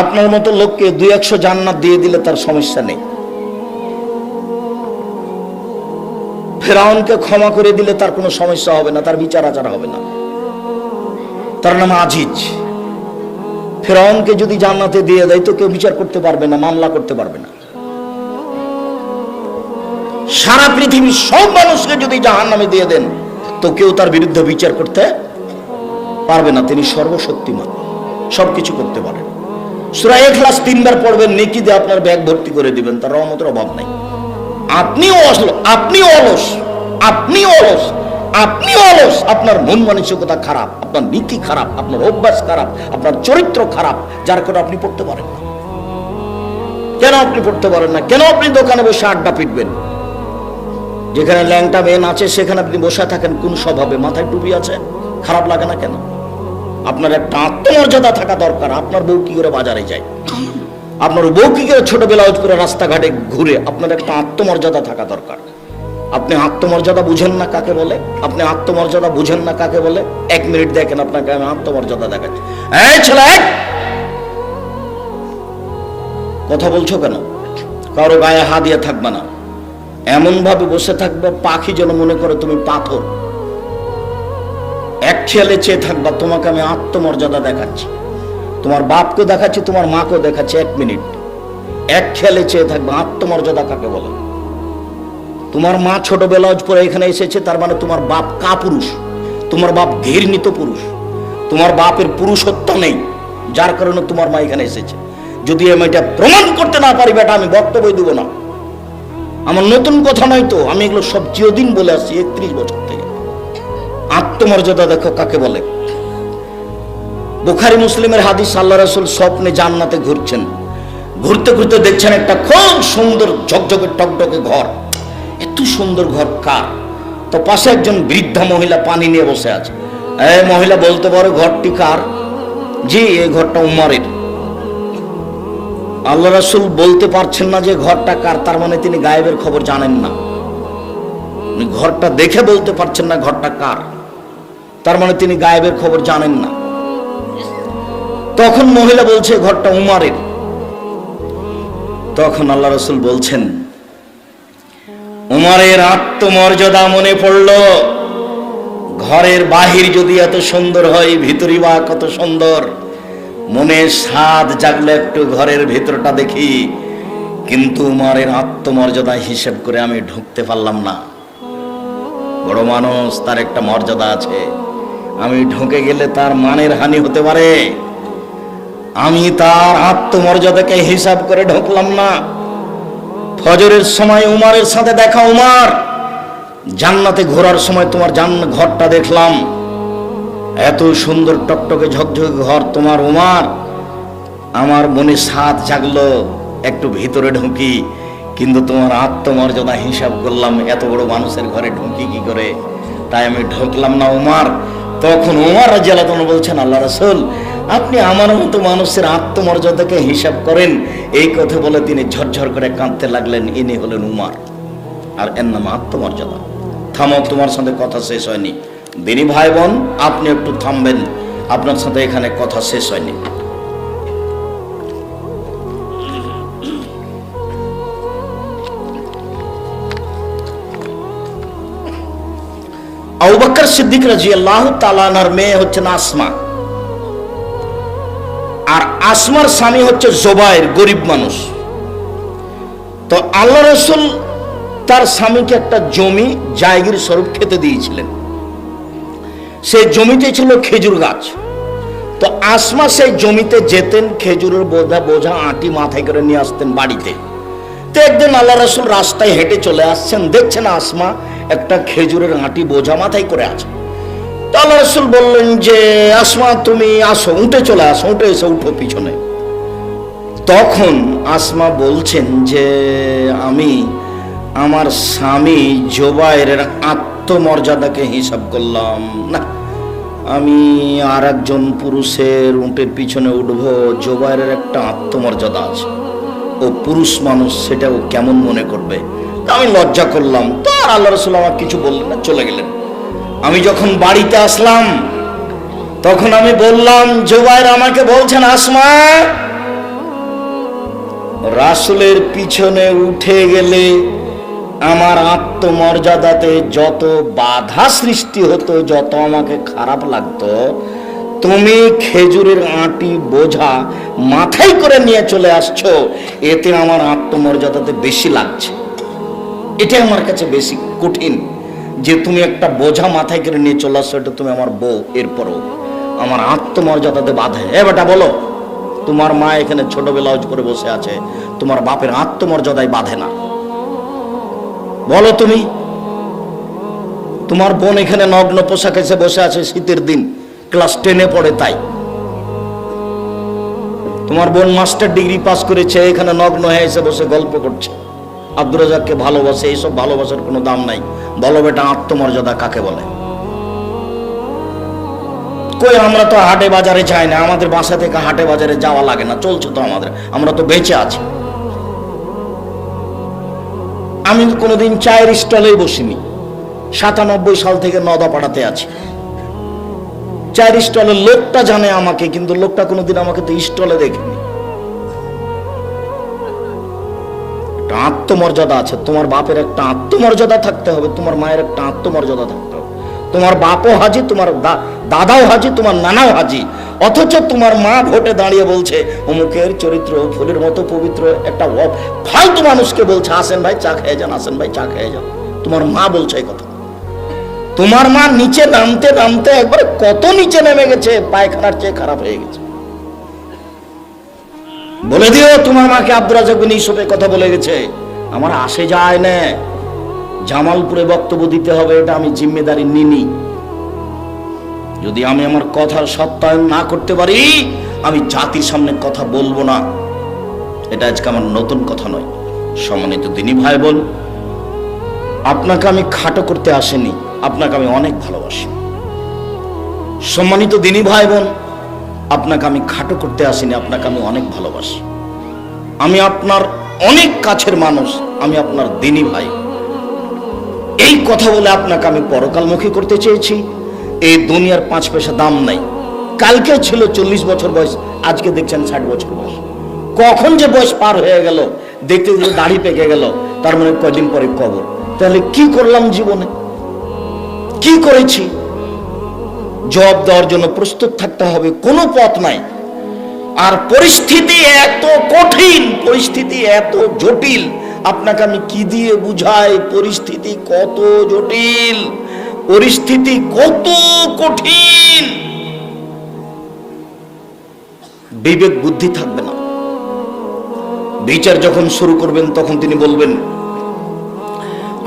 আপনার মতো লোককে 200 জান্নাত দিয়ে দিলে তার সমস্যা নেই। ফেরাউনকে ক্ষমা করে দিলে তার কোনো সমস্যা হবে না, তার বিচার আচার হবে না। তার নাম আজিজ। ফেরাউনকে যদি জান্নাতে দিয়ে দেয় তো কেউ বিচার করতে পারবে না, মামলা করতে পারবে না। সারা পৃথিবীর সব মানুষকে যদি জাহান্নামে দিয়ে দেন তো কেউ তার বিরুদ্ধে বিচার করতে পারবে না। তিনি সর্বশক্তিমান, সবকিছু করতে পারেন। সূরা ইখলাস 3 বার পড়বেন, নেকি দিয়ে আপনার ব্যাগ ভর্তি করে দিবেন, তার রহমতের অভাব নাই। আপনিও অলস, আপনার মন মানসিকতা খারাপ, আপনার নীতি খারাপ, আপনার অভ্যাস খারাপ, আপনার চরিত্র খারাপ, যার কারণে আপনি পড়তে পারেন না। কেন আপনি পড়তে পারেন না? কেন আপনি দোকানে বসে আড্ডা পিটবেন? যেখানে ল্যাংটা মেয়ে নাচে সেখানে আপনি বসে থাকেন কোন স্বভাবে? মাথায় টুপি আছে, খারাপ লাগে না কেন? আপনার একটা আত্মমর্যাদা থাকা দরকার। আপনার বউ কি করে বাজারে যায়, আপনার বউ কি করে ছোট ব্লাউজ পরে রাস্তাঘাটে ঘুরে, আপনার একটা আত্মমর্যাদা থাকা দরকার। আপনি আত্মমর্যাদা বুঝেন না কাকে বলে? আপনি আত্মমর্যাদা বুঝেন না কাকে বলে? 1 মিনিট দেখেন আপনাকে আমি আত্মমর্যাদা দেখাচ্ছি। এই ছেলে, কথা বলছো কেন? কারো গায়ে হাত দিয়ে থাকবে না, এমন ভাবে বসে থাকবে পাখি যেন মনে করে তুমি পাথর। এক খেয়ালে চেয়ে থাকবা, তোমাকে আমি আত্মমর্যাদা দেখাচ্ছি, তোমার বাপকে দেখাচ্ছি, তোমার মাকে দেখাচ্ছি। 1 মিনিট এক খেয়ালে চেয়ে থাকবা। আত্মমর্যাদা কাকে বলে? তোমার মা ছোট ব্লাউজ পরে এখানে এসেছে, তার মানে তোমার বাপ কাপুরুষ, তোমার বাপ ঘৃণিত পুরুষ, তোমার বাপের পুরুষত্ব নেই, যার কারণে তোমার মা এখানে এসেছে। যদি আমি এটা প্রমাণ করতে না পারি বেটা, আমি বক্তব্য দিব না। আমার নতুন কথা নয় তো, আমি এগুলো সব চিরদিন বলে আসছি 31 বছর থেকে। আত্মমর্যাদা দেখো কাকে বলে। বুখারী মুসলিমের হাদিস, আল্লাহ রাসূল স্বপ্নে জান্নাতে ঘুরছেন, ঘুরতে ঘুরতে দেখছেন একটা খুব সুন্দর ঝকঝকে টকটকে ঘর। এত সুন্দর ঘর কার? তো পাশে একজন বৃদ্ধা মহিলা পানি নিয়ে বসে আছে। এই মহিলা বলতে পারো ঘরটি কার? জি, এই ঘরটা উমরের। আল্লাহ রাসূল বলতে পারছেন না যে ঘরটা কার, তার মানে তিনি গায়েবের খবর জানেন না। ঘরটা দেখে বলতে পারছেন না ঘরটা কার, তার মানে তিনি গায়েবের খবর জানেন না। তখন মহিলা বলছে ঘরটা উমরের। তখন আল্লাহ রাসূল বলছেন, উমরের আত্মমর্যাদা মনে পড়ল। ঘরের বাহির যদি এত সুন্দর হয়, ভিতরই বা কত সুন্দর। মনে স্বাদ জাগলে একটু ঘরের ভিতরটা দেখি, কিন্তু উমরের আত্মমর্যাদা হিসেব করে আমি ঢুকতে পারলাম না। বড় মানুষ, তার একটা মর্যাদা আছে, আমি ঢুকে গেলে তার মানের হানি হতে পারে। আমি তার আত্মমর্যাদাকে হিসাব করে ঢুকলাম না। ফজরের সময় উমরের সাথে দেখা। উমর, জান্নাতে ঘোরার সময় তোমার ঘরটা দেখলাম, এত সুন্দর টকটকে ঝকঝকে ঘর তোমার উমর। আমার মনে স্বাদ জাগলো একটু ভিতরে ঢুকি, কিন্তু তোমার আত্মমর্যাদা হিসাব করলাম, এত বড় মানুষের ঘরে ঢুকি কি করে, তাই আমি ঢুকলাম না উমর। তখন উমর রাদিয়াল্লাহু আনহু বলছেন, আল্লাহ রাসূল আপনি আমার মতো মানুষের আত্মমর্যাদাকে হিসাব করেন। এই কথা বলে তিনি ঝরঝর করে কাঁদতে লাগলেন। ইনি হলেন উমর, আর এর নাম আত্মমর্যাদা। থামো, তোমার সাথে কথা শেষ হয়নি। দিনী ভাই বোন, আপনি একটু থামবেন, আপনার সাথে এখানে কথা শেষ হয়নি। আবু বকর সিদ্দিক রাদিয়াল্লাহু তাআলা আনহার মেয়ে হচ্ছেন আসমা, আর আসমার স্বামী হচ্ছে জুবাইর, গরিব মানুষ। তো আল্লাহ রাসূল তার স্বামীকে একটা জমি জায়গির স্বরূপ খেতে দিয়েছিলেন। সেই জমিতে ছিল খেজুর গাছ। তো আসমা সেই জমিতে যেতেন, খেজুরের বোঝা আটি মাথায় করে নিয়ে আসতেন বাড়িতে। তো একদিন আল্লাহ রাসূল রাস্তায় হেঁটে চলে আসছেন, দেখছেন আসমা একটা খেজুরের আটি বোঝা মাথায় করে আছে। তো আল্লাহ রাসূল বললেন যে আসমা তুমি আসো, উঠে চলে আসো, উঠে এসে উঠো পিছনে। তখন আসমা বলছেন যে আমি আমার স্বামী জুবাইরের আত্মমর্যাদাকে হিসাব করলাম না, আমি আর একজন পুরুষের উটের পিছনে উঠবো। জুবাইরের একটা আত্মমর্যাদা আছে, ও পুরুষ মানুষ, সেটা ও কেমন মনে করবে। আমি লজ্জা করলাম। তো আর আল্লাহ রাসূল আমার কিছু বললেন না, চলে গেলেন। আমি যখন বাড়িতে আসলাম তখন আমি বললাম, জুবাইর আমাকে বলছেন আসমা রাসূলের পিছনে উঠে গেলে আমার আত্মমর্যাদাতে যত বাধা সৃষ্টি হতো, যত আমাকে খারাপ লাগতো, তুমি খেজুরের আঁটি বোঝা মাথায় করে নিয়ে চলে আসছো, এতে আমার আত্মমর্যাদাতে বেশি লাগছে। এটা আমার কাছে বেশি কঠিন যে তুমি একটা বোঝা মাথায় করে নিয়ে চলে আসছো, এটা তুমি আমার বউ, এরপরও আমার আত্মমর্যাদাতে বাধা। বেটা বলো, তোমার মা এখানে ছোট ব্লাউজ পরে বসে আছে, তোমার বাপের আত্মমর্যাদায় বাধে না? বলো তুমি। তোমার বোন এখানে নগ্ন পোশাক এসে বসে আছে, শীতের দিন, ক্লাস 10-এ পড়ে, তাই তোমার বোন মাস্টার ডিগ্রি পাস করেছে, এখানে নগ্ন হয়ে এসে বসে গল্প করছে, আব্দুর রাজ্জাককে ভালোবাসে। এইসব ভালোবাসার কোনো দাম নাই। বলো বেটা, আত্মমর্যাদা কাকে বলে? কই, আমরা তো হাটে বাজারে যাই না, আমাদের বাসা থেকে হাটে বাজারে যাওয়া লাগে না, চলছে তো আমাদের, আমরা তো বেঁচে আছি। আমি কোনোদিন চায়ের স্টলেই বসিনি, 97 সাল থেকে নদাপাড়াতে আছি। চায়ের স্টলের লোকটা জানে আমাকে, কিন্তু লোকটা কোনোদিন আমাকে তো স্টলে দেখেনি। আত্মমর্যাদা আছে। তোমার বাপের একটা আত্মমর্যাদা থাকতে হবে, তোমার মায়ের একটা আত্মমর্যাদা থাকতে হবে। তোমার বাপও হাজি, তোমার দাদাও হাজি, তোমার নানাও হাজি, অথচ তোমার মা ভোটে দাঁড়িয়ে বলছে অমুকের চরিত্র ফুলের মতো পবিত্র। একটা ফালতু মানুষকে বলছে আসেন ভাই চা খেয়ে যান, আসেন ভাই চা খেয়ে যান। তোমার মা বলছে এই কথা। তোমার মা নিচে নামতে নামতে একবারে কত নিচে নেমে গেছে, পায়খানার চেয়ে খারাপ হয়ে গেছে। বলে দিও তোমার মাকে আব্দুর রাজ্জাক বিন ইউসুফের কথা বলে গেছে। আমার আসে যায় না, জামালপুরে বক্তব্য দিতে হবে, এটা আমি জিম্মেদারি নিনি। যদি আমি আমার কথার সত্যায়ন না করতে পারি, আমি জাতির সামনে কথা বলবো না। এটা আজকে আমার নতুন কথা নয়। সম্মানিত দিনী ভাই বোন, আপনাকে আমি খাটো করতে আসিনি, আপনাকে আমি অনেক ভালোবাসি। সম্মানিত দিনী ভাই বোন, আপনাকে আমি খাটো করতে আসিনি, আপনাকে আমি অনেক ভালোবাসি। আমি আপনার অনেক কাছের মানুষ, আমি আপনার দিনী ভাই। এই কথা বলে আপনাকে আমি পরকালমুখী করতে চেয়েছি। এই দুনিয়ার 5 পয়সা দাম নাই। কালকে ছিল 40 বছর বয়স, আজকে দেখছেন 60 বছর বয়স। কখন যে বয়স পার হয়ে গেল, দেখতে দেখতে দাড়ি পেকে গেল, তার মানে কয়দিন পরে কবর। তাহলে কি করলাম জীবনে, কি করেছি? জবাব দেওয়ার জন্য প্রস্তুত থাকতে হবে, কোনো পথ নাই। আর পরিস্থিতি এত কঠিন, পরিস্থিতি এত জটিল, আপনাকে আমি কি দিয়ে বুঝাই? পরিস্থিতি কত জটিল, পরিস্থিতি কত কঠিন। বিবেক বুদ্ধি থাকবে না। বিচার যখন শুরু করবেন তখন তিনি বলবেন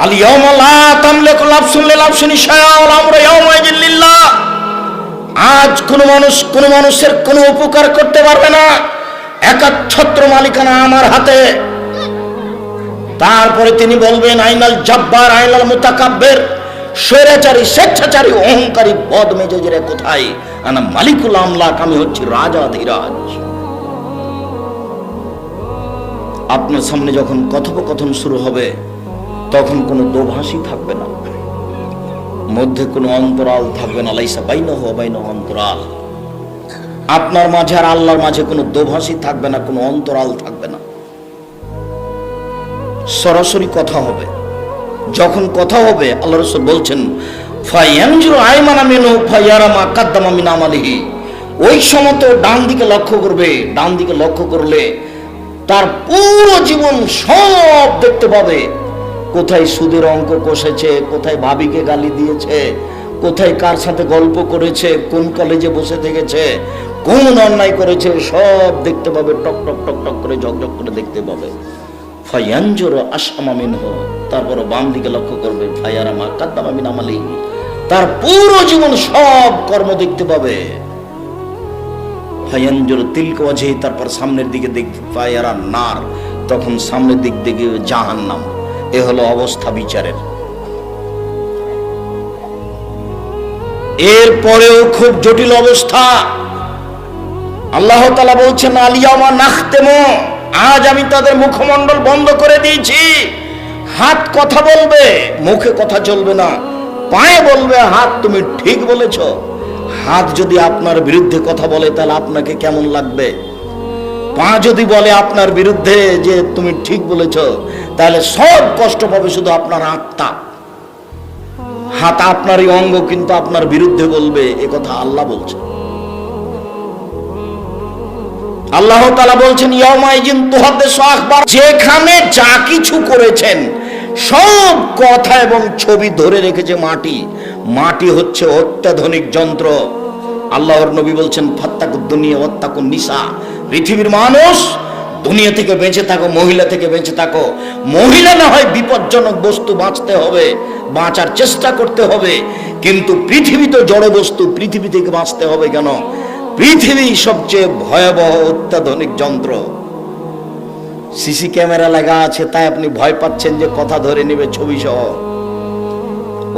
আল ইয়াউমা লা তামলিকু নাফসুন লিনাফসিন শাইআন ওয়াল আমরু ইয়াউমাইযিন লিল্লাহ। আজ কোন মানুষের কোনো উপকার করতে পারবে না, একাচ্ছত্র মালিকানা আমার হাতে। তারপরে তিনি বলবেন আইনাল জাব্বার আইনাল মুতাকাব্বির, স্বৈরাচারী, স্বেচ্ছাচারী, অহংকারী, বদমেজাজেরা কোথায়? আনা মালিকুল আমলাক, আমি হচ্ছি রাজাধিরাজ। আপনার সামনে যখন কথোপকথন শুরু হবে তখন কোনো দোভাষী থাকবে না, মধ্যে কোনো অন্তরাল থাকবে না। লাইসা বাইনাহু ওয়া বাইনাহু অন্তরাল। আপনার মাঝে আর আল্লাহর মাঝে কোনো দোভাষী থাকবে না, কোনো অন্তরাল থাকবে না। সরাসরি কথা হবে। যখন কথা হবে, আল্লাহ রাসূল বলছেন ফায়ানজুরু আইমানা মিনহু ফায়ারা মা কাদ্দামা মিন আমালিহি। ওই সময় তো ডান দিকে লক্ষ্য করবে, ডান দিকে লক্ষ্য করলে তার পুরো জীবন সব দেখতে পাবে। কোথায় সুদের অঙ্ক কষেছে, কোথায় ভাবিকে গালি দিয়েছে, কোথায় কার সাথে গল্প করেছে, কোন কলেজে বসে থেকেছে, কোন অন্যায় করেছে, সব দেখতে পাবে। টক টক টক টক করে ঝকঝক করে দেখতে পাবে। ফায়ানজুরু আশআমা মিনহু, তারপর বাম দিকে লক্ষ্য করবে ফায়ারা মা কাদ্দামা মিন আমালিহি, তার পুরো জীবন সব কর্ম দেখতে পাবে। ফায়ানজুরু তিলকা ওয়াজহি, তারপর সামনের দিকে দেখবে ফায়ারা নার, তখন সামনের দিক দেখবে জাহান্নাম। এ হলো অবস্থা বিচারের। এরপরেও খুব জটিল অবস্থা। আল্লাহ তাআলা বলছেন আল ইয়াউমা নাখতিমু, আজ আমি তাদের মুখমণ্ডল বন্ধ করে দিয়েছি। হাত কথা বলবে, মুখে কথা চলবে না। পায়ে বলবে হাত তুমি ঠিক বলেছ। হাত যদি আপনার বিরুদ্ধে কথা বলে তাহলে আপনাকে কেমন লাগবে? পা যদি বলে আপনার বিরুদ্ধে যে তুমি ঠিক বলেছ, তাহলে সব কষ্ট পাবে শুধু আপনার আত্মা। হাত আপনারই অঙ্গ, কিন্তু আপনার বিরুদ্ধে বলবে, এ কথা আল্লাহ বলছেন। আল্লাহ তাআলা বলছেন ইয়াউমাইজিন তুহাদ্দিসু আখবার, যেখানে যা কিছু করেছেন সব কথা এবং ছবি ধরে রেখেছে মাটি। মাটি হচ্ছে অত্যাধুনিক যন্ত্র। আল্লাহর নবী বলছেন ফাত্তাকুদ দুনিয়া ওয়াত্তাকুন নিসা, পৃথিবীর মানুষ দুনিয়া থেকে বেঁচে থাকো, মহিলা থেকে বেঁচে থাকো। মহিলা না হয় বিপজ্জনক বস্তু, বাঁচতে হবে, বাঁচার চেষ্টা করতে হবে, কিন্তু পৃথিবী তো জড় বস্তু, পৃথিবী থেকে বাঁচতে হবে কেন? পৃথিবী সবচেয়ে ভয়াবহ অত্যাধুনিক যন্ত্র। সিসি ক্যামেরা লাগা আছে, তাই আপনি ভয় পাচ্ছেন যে কথা ধরে নেবে ছবি সহ।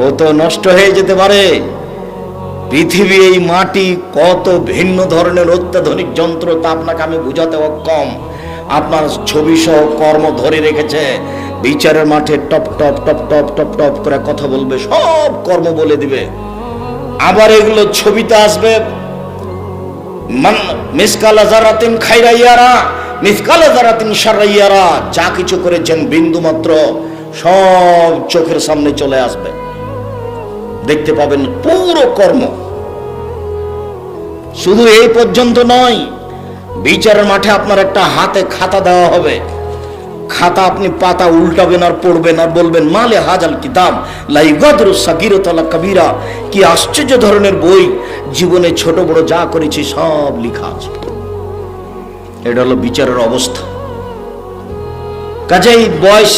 ও তো নষ্ট হয়ে যেতে পারে। পৃথিবী, এই মাটি কত ভিন্ন ধরনের অত্যাধুনিক যন্ত্র, তা আপনাকে আমি বুঝাতে অক্ষম। আপনার ছবি সহ কর্ম ধরে রেখেছে। বিচারের মাঠে top top top top top top করে কথা বলবে, সব কর্ম বলে দিবে। আবার এগুলো ছবিতে আসবে, মিসকালা যারাতিন খাইরা ইয়ারা মিসকালা যারাতিন শাররা ইয়ারা, যা কিছু করেছেন বিন্দু মাত্র সব চোখের সামনে চলে আসবে, দেখতে পাবেন পুরো কর্ম। শুধু এই পর্যন্ত নয়, বিচারের মাঠে আপনার একটা হাতে খাতা দেওয়া হবে। খাতা আপনি পাতা উল্টাবেন আর পড়বেন আর বলবেন মালে হাজাল কিতাব লা ইগাদিরু সাগীরাতান ওয়ালা কাবীরা, কি আশ্চর্য ধরনের বই, জীবনে ছোট বড় যা করেছি সব লেখা আছে। এটা হলো বিচারের অবস্থা। কাজেই বয়স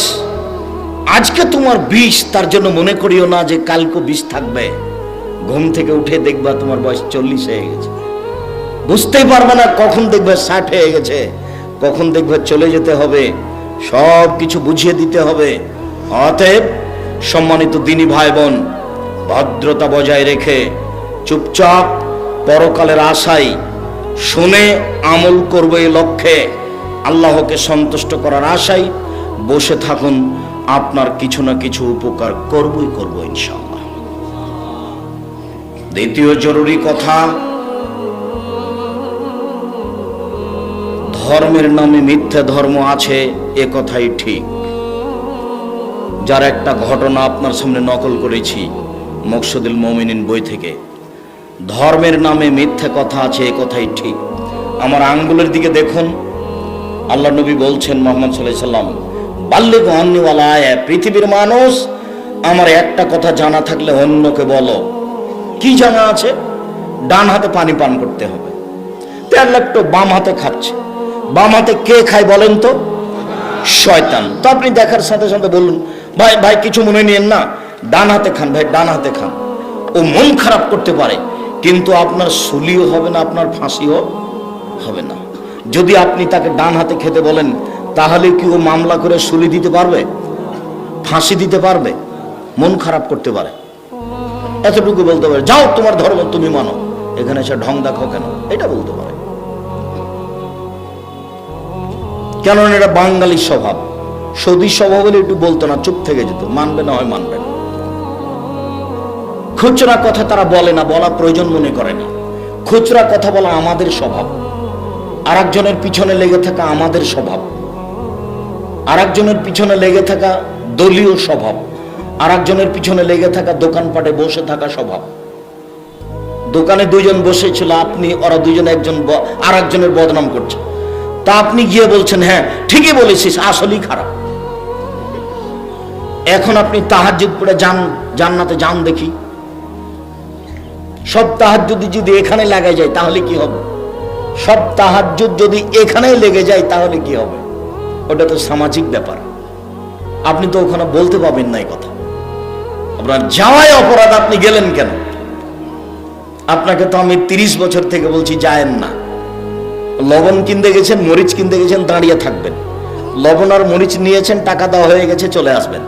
আজকে তোমার 20, তার জন্য মনে করিও না যে কালকে 20 থাকবে। ঘুম থেকে উঠে দেখবা তোমার বয়স 40 হয়ে গেছে। বুঝতেই পারবে না কখন দেখবে 60 হয়ে গেছে, কখন দেখবে চলে যেতে হবে। সব কিছু বুঝিয়ে দিতে হবে। অতএব সম্মানিত দিনী ভাই বোন, ভদ্রতা বজায় রেখে চুপচাপ পরকালের আশায় শুনে আমল করবে এই লক্ষ্যে, আল্লাহকে সন্তুষ্ট করার আশায় বসে থাকুন। আপনার কিছু না কিছু উপকার করবই করব ইনশাআল্লাহ। দ্বিতীয় জরুরি কথা, ধর্মের নামে মিথ্যা ধর্ম আছে, এ কথাই ঠিক। যার একটা ঘটনা আপনার সামনে নকল করেছি মকসুদুল মুমিনিন বই থেকে। ধর্মের নামে মিথ্যা কথা আছে, এ কথাই ঠিক। আমার আঙ্গুলের দিকে দেখুন, আল্লাহ নবী বলছেন মুহাম্মদ সাল্লাল্লাহু আলাইহি ওয়াসাল্লাম, বাল্লিগু আন্নী ওয়ালা আয়া, পৃথিবীর মানুষ আমার একটা কথা জানা থাকলে অন্যকে বলো। কি জানা আছে? ডান হাতে পানি পান করতে হবে। তেল একটু বাম হাতে খাচ্ছে। বাম হাতে কে খায় বলেন তো? শয়তান। তো আপনি দেখার সাথে সাথে বলুন, ভাই ভাই কিছু মনে নিয়েন না, ডান হাতে খান ভাই, ডান হাতে খান। ও মন খারাপ করতে পারে, কিন্তু আপনার সুলিও হবে না, আপনার ফাঁসিও হবে না। যদি আপনি তাকে ডান হাতে খেতে বলেন, তাহলে কি ও মামলা করে সুলি দিতে পারবে? ফাঁসি দিতে পারবে? মন খারাপ করতে পারে। এতটুকু বলতে পারে, যাও তোমার ধর্ম তুমি মানো, এখানে এসে ঢং দেখাও কেন, এটা বলতে পারে। কেননা এটা বাঙালির স্বভাব। সৌদি স্বভাব হলে একটু বলতো না, চুপ থেকে যেত, মানবে না হয় মানবে না। খুচরা কথা তারা বলে না, বলা প্রয়োজন মনে করে না। খুচরা কথা বলা আমাদের স্বভাব। আর একজনের পিছনে লেগে থাকা আমাদের স্বভাব। আর একজনের পিছনে লেগে থাকা দলীয় স্বভাব। আর একজনের পিছনে লেগে থাকা দোকানপাটে বসে থাকা স্বভাব। দোকানে দুইজন বসেছিল, আপনি ওরা দুইজন একজন আর একজনের বদনাম করছে, তা আপনি গিয়ে বলছেন হ্যাঁ ঠিকই বলেছিস, আসলেই খারাপ। এখন আপনি তাহাজ্জুদ পড়ে যান, জান্নাতে যান দেখি। সব তাহাজ্জুদ যদি এখানে লাগা যায় তাহলে কি হবে? সব তাহাজ্জুদ যদি এখানেই লেগে যায় তাহলে কি হবে? ওটা তো সামাজিক ব্যাপার। আপনি তো ওখানে বলতে পাবেন না এই কথা। আপনার যাওয়াই অপরাধ, আপনি গেলেন কেন? আপনাকে তো আমি 30 বছর থেকে বলছি যায়েন না। লবণ কিনতে গেছেন, মরিচ কিনতে গেছেন, দাঁড়িয়ে থাকবেন। লবণ আর মরিচ নিয়েছেন, টাকা দেওয়া হয়ে গেছে, চলে আসবেন।